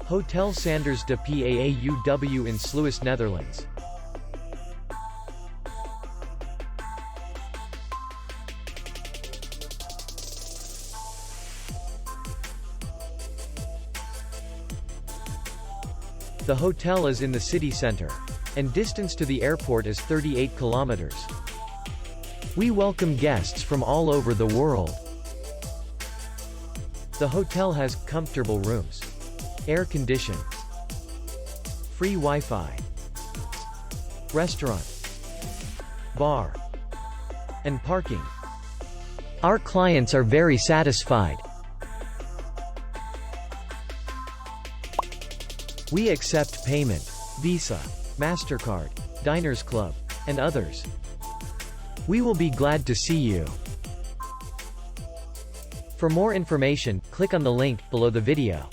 Hotel Sanders de Paauw in Sluis, Netherlands. The hotel is in the city center, and distance to the airport is 38 kilometers. We welcome guests from all over the world. The hotel has comfortable rooms, air condition, free Wi-Fi, restaurant, bar, and parking. Our clients are very satisfied. We accept payment, Visa, MasterCard, Diners Club, and others. We will be glad to see you. For more information, click on the link below the video.